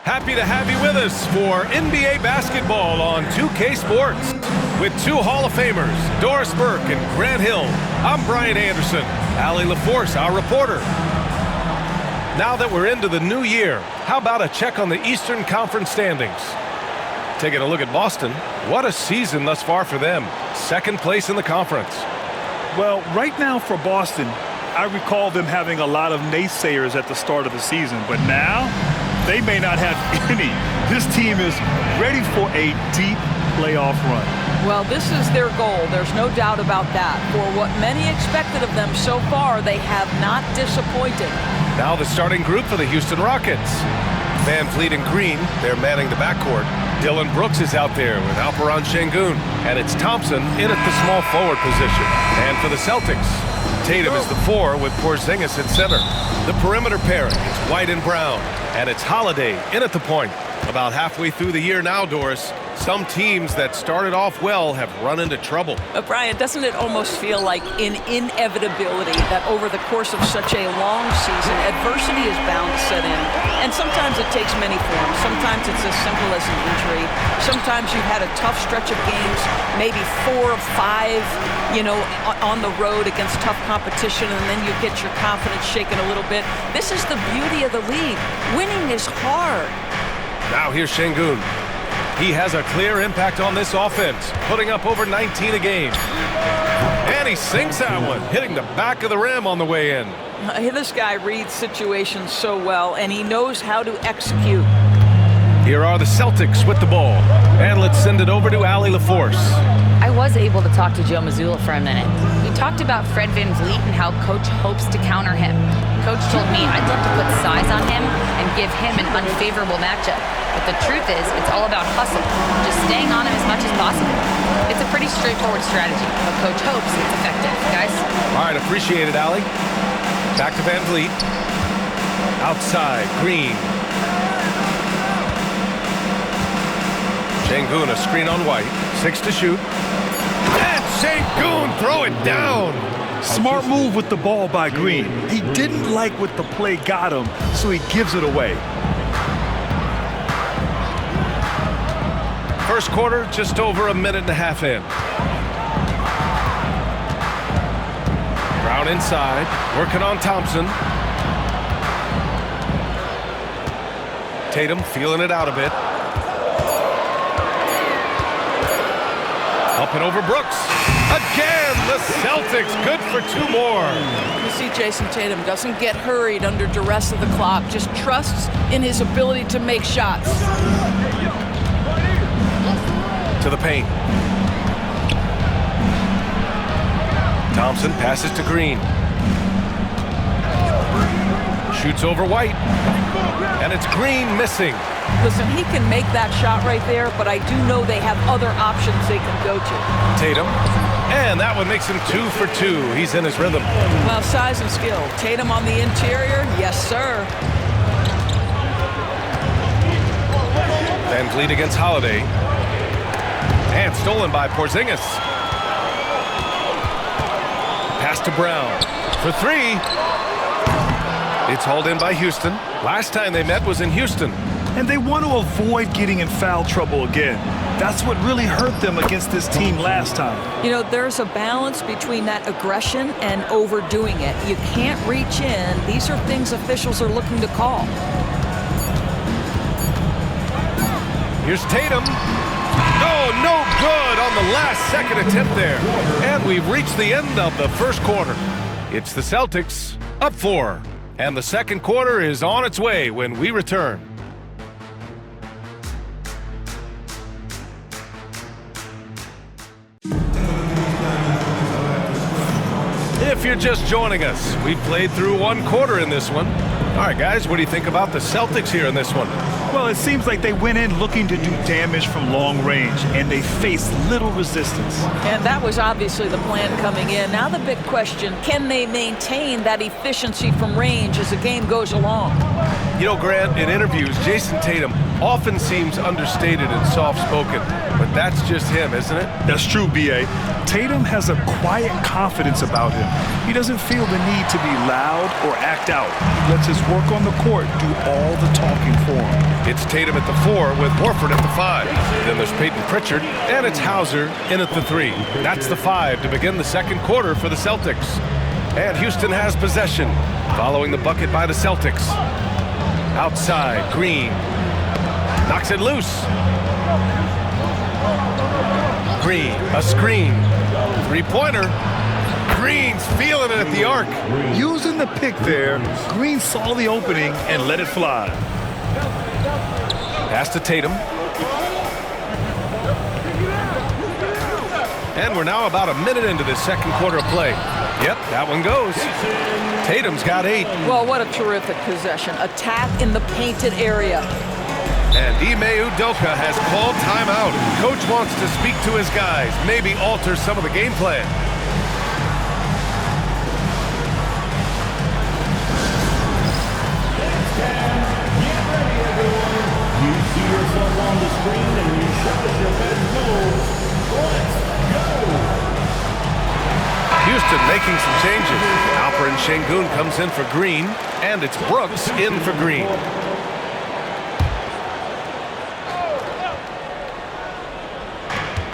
Happy to have you with us for NBA basketball on 2K Sports. With two Hall of Famers, Doris Burke and Grant Hill, I'm Brian Anderson. Allie LaForce, our reporter. Now that we're into the new year, how about a check on the Eastern Conference standings? Taking a look at Boston, what a season thus far for them. Second place in the conference. Well, right now for Boston, I recall them having a lot of naysayers at the start of the season, but now they may not have any. This team is ready for a deep playoff run. Well, this is their goal. There's no doubt about that. For what many expected of them so far, they have not disappointed. Now the starting group for the Houston Rockets. Van Fleet and Green, they're manning the backcourt. Dylan Brooks is out there with Alperen Şengün, and it's Thompson in at the small forward position. And for the Celtics, Tatum is the 4 with Porzingis at center. The perimeter pairing, it's White and Brown, and it's Holiday in at the point. About halfway through the year now, Doris, some teams that started off well have run into trouble. Brian, doesn't it almost feel like an inevitability that over the course of such a long season, adversity is bound to set in? And sometimes it takes many forms. Sometimes it's as simple as an injury. Sometimes you've had a tough stretch of games, maybe 4 or 5, on the road against tough competition, and then you get your confidence shaken a little bit. This is the beauty of the league. Winning is hard. Now here's Şengün. He has a clear impact on this offense, putting up over 19 a game. And he sinks that one, hitting the back of the rim on the way in. This guy reads situations so well, and he knows how to execute. Here are the Celtics with the ball. And let's send it over to Allie LaForce. I was able to talk to Joe Mazzulla for a minute. We talked about Fred VanVleet and how Coach hopes to counter him. Coach told me I'd love to put size on him and give him an unfavorable matchup. But the truth is, it's all about hustle, just staying on him as much as possible. It's a pretty straightforward strategy, but Coach hopes it's effective. Guys? All right, appreciate it, Allie. Back to VanVleet. Outside, Green. Şengün, a screen on White. 6 to shoot. And Şengün, throw it down. Smart move with the ball by Green. He didn't like what the play got him, so he gives it away. First quarter, just over a minute and a half in. Brown inside, working on Thompson. Tatum feeling it out a bit. Up and over Brooks. Again, the Celtics good for 2 more. You see Jason Tatum doesn't get hurried under duress of the clock, just trusts in his ability to make shots. To the paint. Thompson passes to Green. Shoots over White. And it's Green missing. Listen, he can make that shot right there, but I do know they have other options they can go to. Tatum. And that one makes him 2 for 2. He's in his rhythm. Well, size and skill. Tatum on the interior, yes, sir. Van Vliet against Holiday. And stolen by Porzingis. Pass to Brown. For 3. It's hauled in by Houston. Last time they met was in Houston. And they want to avoid getting in foul trouble again. That's what really hurt them against this team last time. There's a balance between that aggression and overdoing it. You can't reach in. These are things officials are looking to call. Here's Tatum. Oh, no good on the last second attempt there. And we've reached the end of the first quarter. It's the Celtics up 4. And the second quarter is on its way when we return. If you're just joining us, we played through 1 quarter in this one. All right, guys, what do you think about the Celtics here in this one? Well, it seems like they went in looking to do damage from long range, and they faced little resistance. And that was obviously the plan coming in. Now the big question, can they maintain that efficiency from range as the game goes along? Grant, in interviews, Jason Tatum often seems understated and soft-spoken, but that's just him, isn't it? That's true, B.A. Tatum has a quiet confidence about him. He doesn't feel the need to be loud or act out. He lets his work on the court do all the talking for him. It's Tatum at the 4 with Horford at the 5. Then there's Peyton Pritchard, and it's Hauser in at the 3. That's the 5 to begin the second quarter for the Celtics. And Houston has possession, following the bucket by the Celtics. Outside, Green knocks it loose. Green, a screen. Three-pointer. Green's feeling it at the arc. Using the pick there, Green saw the opening and let it fly. Pass to Tatum. And we're now about a minute into this second quarter of play. Yep, that one goes. Tatum's got 8. Well, what a terrific possession. Attack in the painted area. And Ime Udoka has called timeout. Coach wants to speak to his guys, maybe alter some of the game plan. You see yourself on the screen and you show us your best moves. Let's go! Houston making some changes. Alperen Şengün comes in for Green, and it's Brooks in for Green.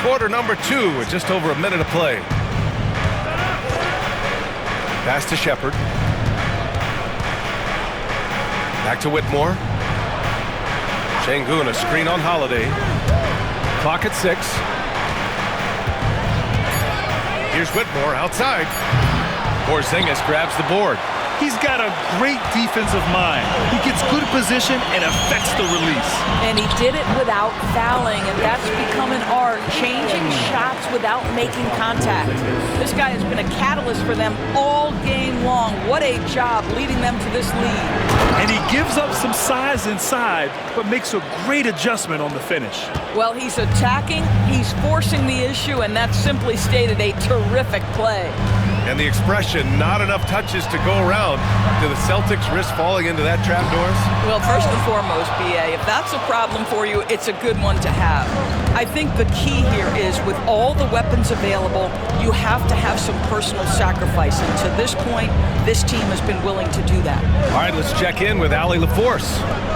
Quarter number 2 with just over a minute of play. Pass to Shepherd. Back to Whitmore. Şengün, a screen on Holiday. Clock at 6. Here's Whitmore outside. Porzingis grabs the board. He's got a great defensive mind. He gets good position and affects the release. And he did it without fouling, and that's become an art, changing shots without making contact. This guy has been a catalyst for them all game long. What a job leading them to this lead. And he gives up some size inside, but makes a great adjustment on the finish. Well, he's attacking, he's forcing the issue, and that's simply stated a terrific play. And the expression, not enough touches to go around. Do the Celtics risk falling into that trap, Doris? Well, first and foremost, B.A., if that's a problem for you, it's a good one to have. I think the key here is with all the weapons available, you have to have some personal sacrifice. And to this point, this team has been willing to do that. All right, let's check in with Allie LaForce.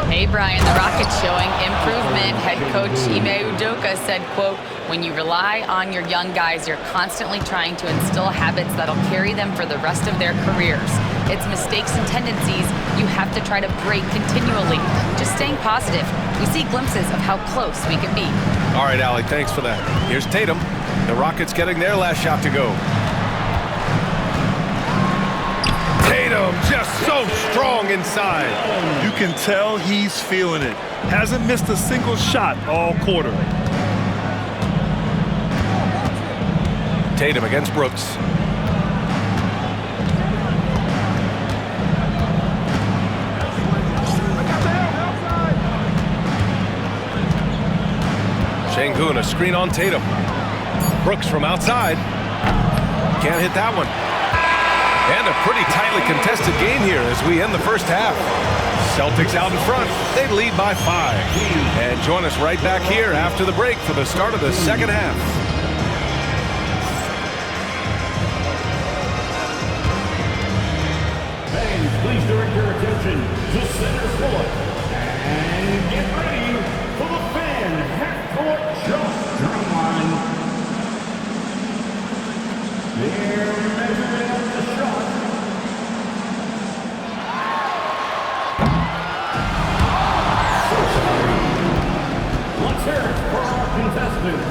Hey, Brian, the Rockets showing improvement. Head coach Ime Udoka said, quote, when you rely on your young guys, you're constantly trying to instill habits that'll carry them for the rest of their careers. It's mistakes and tendencies you have to try to break continually. Just staying positive. We see glimpses of how close we can be. All right, Allie, thanks for that. Here's Tatum. The Rockets getting their last shot to go. Tatum just so strong inside. You can tell he's feeling it. Hasn't missed a single shot all quarter. Tatum against Brooks. Şengün, a screen on Tatum. Brooks from outside. Can't hit that one. And a pretty tightly contested game here as we end the first half. Celtics out in front. They lead by 5. And join us right back here after the break for the start of the second half. Please direct your attention to center court and get ready for the fan half-court shot drumline. They're measuring up the shot. Let's hear it for our contestants.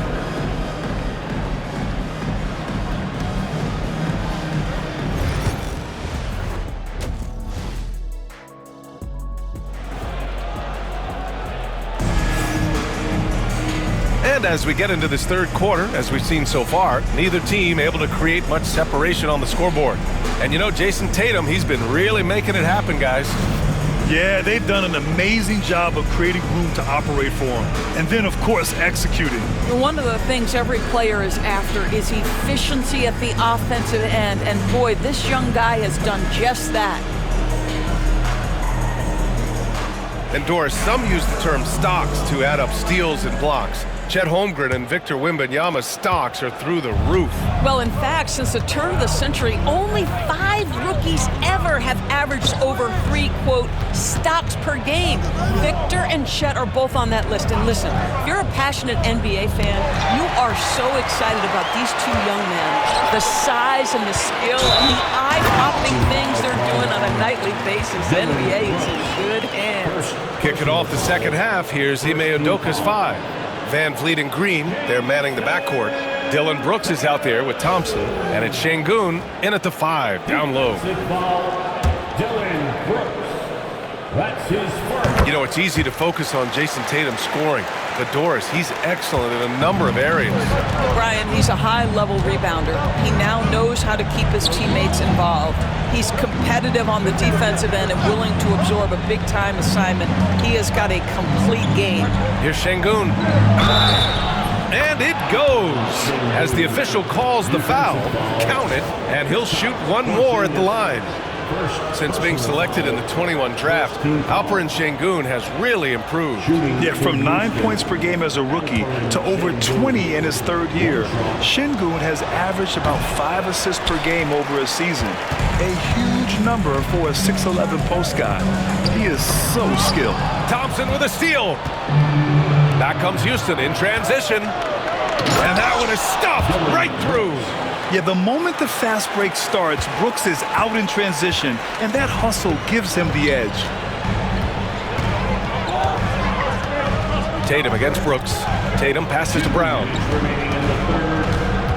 And as we get into this third quarter, as we've seen so far, neither team able to create much separation on the scoreboard. And you know, Jason Tatum, he's been really making it happen, guys. Yeah, they've done an amazing job of creating room to operate for him. And then, of course, executing. One of the things every player is after is efficiency at the offensive end. And boy, this young guy has done just that. And Doris, some use the term stocks to add up steals and blocks. Chet Holmgren and Victor Wembanyama's stocks are through the roof. Well, in fact, since the turn of the century, only 5 rookies ever have averaged over 3, quote, stocks per game. Victor and Chet are both on that list. And listen, if you're a passionate NBA fan, you are so excited about these 2 young men. The size and the skill and the eye-popping things they're doing on a nightly basis. The NBA is in good hands. Kicking off the second half, here's Ime Udoka's 5. Van Vliet and Green, they're manning the backcourt. Dylan Brooks is out there with Thompson, and it's Şengün in at the 5, down low. Dylan Brooks. That's his first. You know, it's easy to focus on Jason Tatum scoring, but Doris, he's excellent in a number of areas. Brian, he's a high-level rebounder. He now knows how to keep his teammates involved. He's competitive on the defensive end and willing to absorb a big-time assignment. He has got a complete game. Here's Şengün. And it goes. As the official calls the foul, count it, and he'll shoot one more at the line. Since being selected in the 21 draft, Alperen Şengün has really improved. Yeah, from 9 points per game as a rookie to over 20 in his 3rd year, Şengün has averaged about 5 assists per game over a season. A huge number for a 6'11 post guy. He is so skilled. Thompson with a steal. Back comes Houston in transition. And that one is stuffed right through. Yeah, the moment the fast break starts, Brooks is out in transition, and that hustle gives him the edge. Tatum against Brooks. Tatum passes to Brown. Remaining in the third,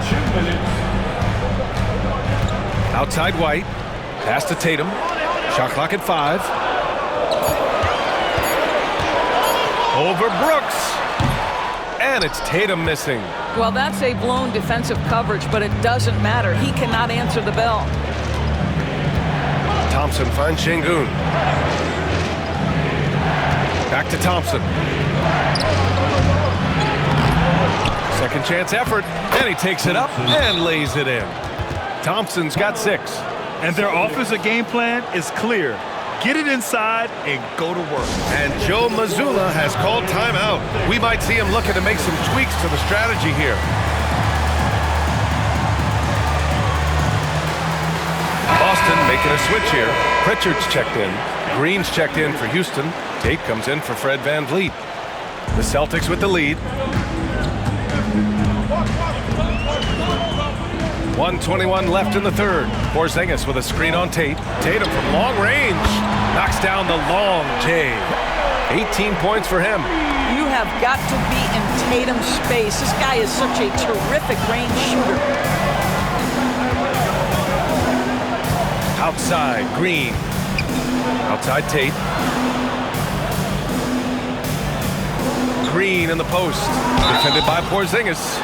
2 minutes. Outside White. Pass to Tatum. Shot clock at 5. Over Brooks. And it's Tatum missing. Well, that's a blown defensive coverage, but it doesn't matter. He cannot answer the bell. Thompson finds Şengün. Back to Thompson. Second chance effort, and he takes it up and lays it in. Thompson's got 6. And their offensive game plan is clear. Get it inside and go to work. And Joe Mazzulla has called timeout. We might see him looking to make some tweaks to the strategy here. Boston making a switch here. Pritchard's checked in. Green's checked in for Houston. Tate comes in for Fred Van Vliet. The Celtics with the lead. 1:21 left in the 3rd. Porzingis with a screen on Tate. Tatum from long range knocks down the long J. 18 points for him. You have got to be in Tatum's space. This guy is such a terrific range shooter. Outside, Green. Outside Tate. Green in the post. Defended by Porzingis.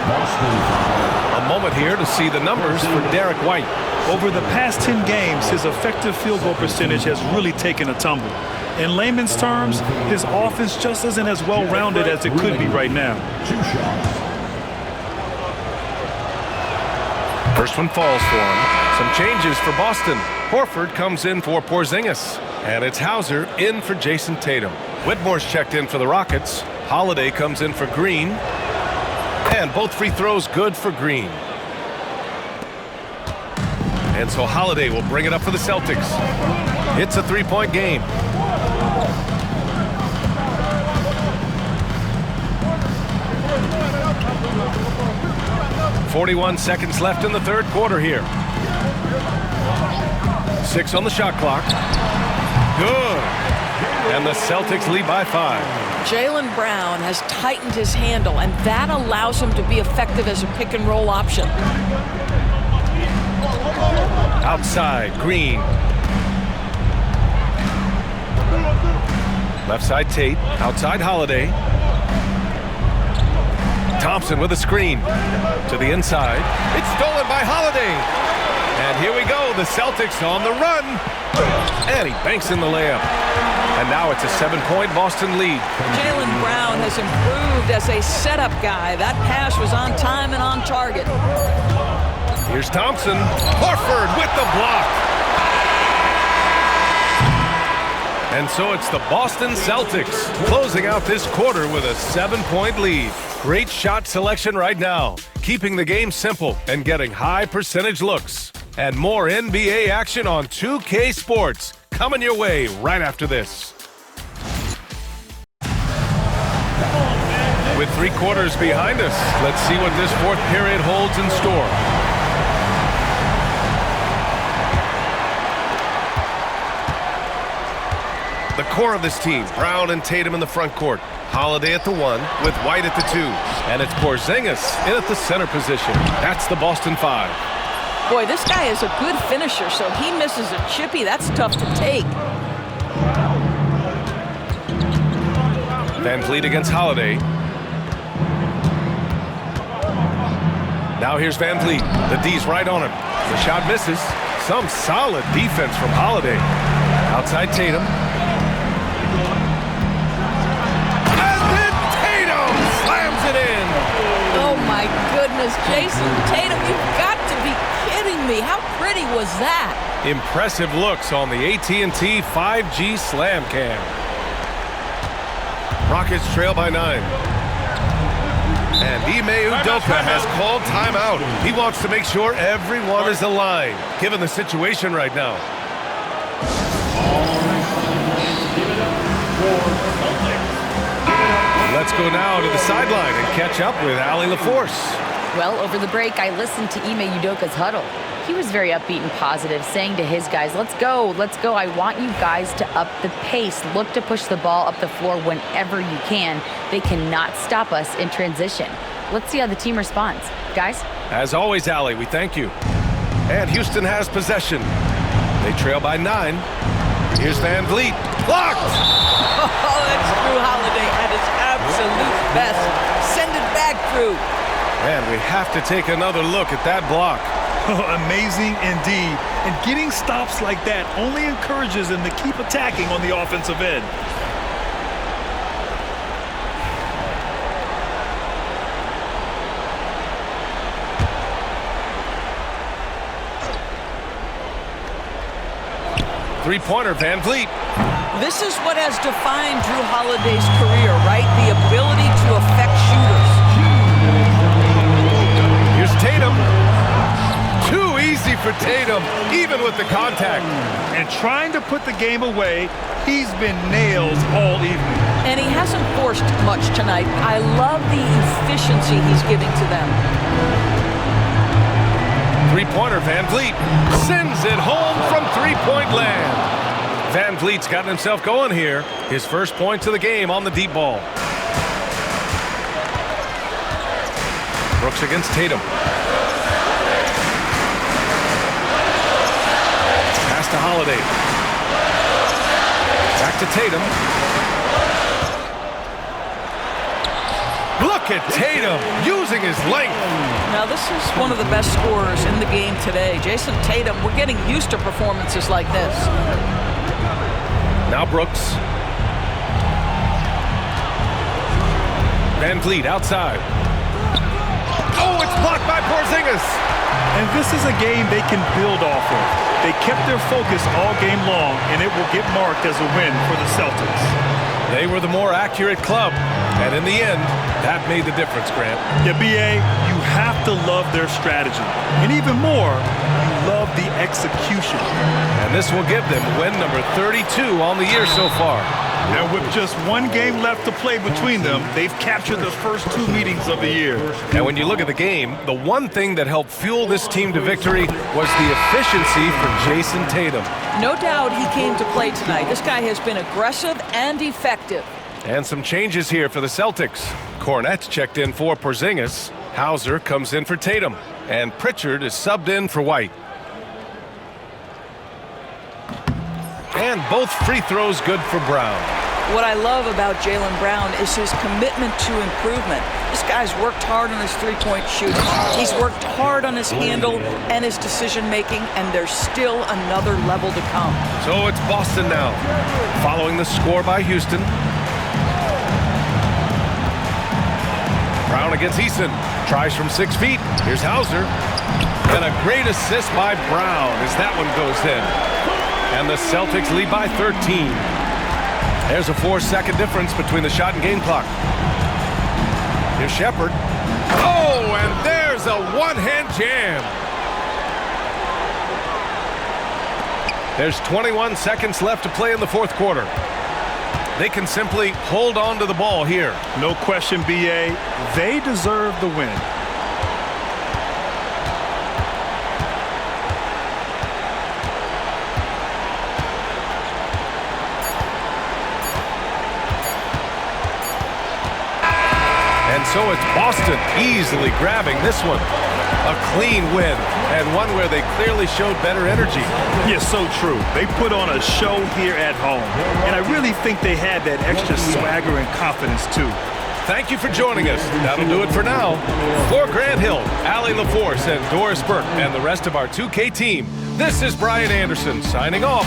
A moment here to see the numbers for Derek White. Over the past 10 games, his effective field goal percentage has really taken a tumble. In layman's terms, his offense just isn't as well-rounded as it could be right now. 2 shots. First one falls for him. Some changes for Boston. Horford comes in for Porzingis. And it's Hauser in for Jason Tatum. Whitmore's checked in for the Rockets. Holiday comes in for Green. And both free throws good for Green. And so Holiday will bring it up for the Celtics. It's a 3-point game. .41 seconds left in the 3rd quarter here. 6 on the shot clock. Good. And the Celtics lead by 5. Jaylen Brown has tightened his handle, and that allows him to be effective as a pick-and-roll option. Outside, Green. Left side, Tate. Outside, Holiday. Thompson with a screen. To the inside. It's stolen by Holiday. And here we go. The Celtics on the run. And he banks in the layup. And now it's a 7-point Boston lead. Jaylen Brown has improved as a setup guy. That pass was on time and on target. Here's Thompson. Horford with the block. And so it's the Boston Celtics closing out this quarter with a 7-point lead. Great shot selection right now, keeping the game simple and getting high percentage looks. And more NBA action on 2K Sports coming your way right after this. With 3 quarters behind us, let's see what this fourth period holds in store. The core of this team, Brown and Tatum in the front court. Holiday at the 1 with White at the 2. And it's Porzingis in at the center position. That's the Boston 5. Boy, this guy is a good finisher, so he misses a chippy. That's tough to take. Van Vliet against Holiday. Now here's Van Vliet. The D's right on him. The shot misses. Some solid defense from Holiday. Outside Tatum. And then Tatum slams it in. Oh my goodness, Jason Tatum, you've got to be kidding me. How pretty was that? Impressive looks on the AT&T 5G Slam Cam. Rockets trail by 9. And Ime Udoka has called timeout. He wants to make sure everyone is aligned, given the situation right now. Let's go now to the sideline and catch up with Allie LaForce. Well, over the break, I listened to Ime Udoka's huddle. He was very upbeat and positive, saying to his guys, let's go. I want you guys to up the pace. Look to push the ball up the floor whenever you can. They cannot stop us in transition. Let's see how the team responds. Guys? As always, Allie, we thank you. And Houston has possession. They trail by 9. Here's Van Vliet. Blocked! Oh, that's Drew Holiday at his absolute best. Send it back, Drew. And we have to take another look at that block. Amazing indeed. And getting stops like that only encourages them to keep attacking on the offensive end. Three-pointer, Van Vliet. This is what has defined Drew Holiday's career, right? The ability to affect shooters. Here's Tatum. Too easy for Tatum, even with the contact. And trying to put the game away, he's been nails all evening. And he hasn't forced much tonight. I love the efficiency he's giving to them. Three-pointer, Van Vliet sends it home from three-point land. Van Vliet's gotten himself going here. His first points of the game on the deep ball. Brooks against Tatum. Pass to Holiday. Back to Tatum. Look at Tatum using his length. Now, this is one of the best scorers in the game today. Jason Tatum, we're getting used to performances like this. Now Brooks. Van Vliet outside. Oh, it's blocked by Porzingis. And this is a game they can build off of. They kept their focus all game long, and it will get marked as a win for the Celtics. They were the more accurate club, and in the end, that made the difference, Grant. Yeah, B.A., you have to love their strategy. And even more, you love the execution. And this will give them win number 32 on the year so far. And with just one game left to play between them, they've captured the first 2 meetings of the year. And when you look at the game, the one thing that helped fuel this team to victory was the efficiency for Jason Tatum. No doubt he came to play tonight. This guy has been aggressive and effective. And some changes here for the Celtics. Cornette's checked in for Porzingis. Hauser comes in for Tatum. And Pritchard is subbed in for White. And both free throws good for Brown. What I love about Jaylen Brown is his commitment to improvement. This guy's worked hard on his three-point shooting. He's worked hard on his handle and his decision-making, and there's still another level to come. So it's Boston now, following the score by Houston. Brown against Eason. Tries from 6 feet. Here's Hauser. And a great assist by Brown as that one goes in. And the Celtics lead by 13. There's a 4-second difference between the shot and game clock. Here's Shepard. Oh, and there's a one-hand jam. There's 21 seconds left to play in the fourth quarter. They can simply hold on to the ball here. No question, B.A. They deserve the win. And so it's Boston easily grabbing this one. A clean win, and one where they clearly showed better energy. Yes, so true. They put on a show here at home, and I really think they had that extra swagger and confidence, too. Thank you for joining us. That'll do it for now. For Grant Hill, Allie LaForce, and Doris Burke, and the rest of our 2K team, this is Brian Anderson signing off.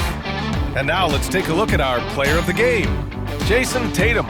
And now let's take a look at our player of the game, Jason Tatum.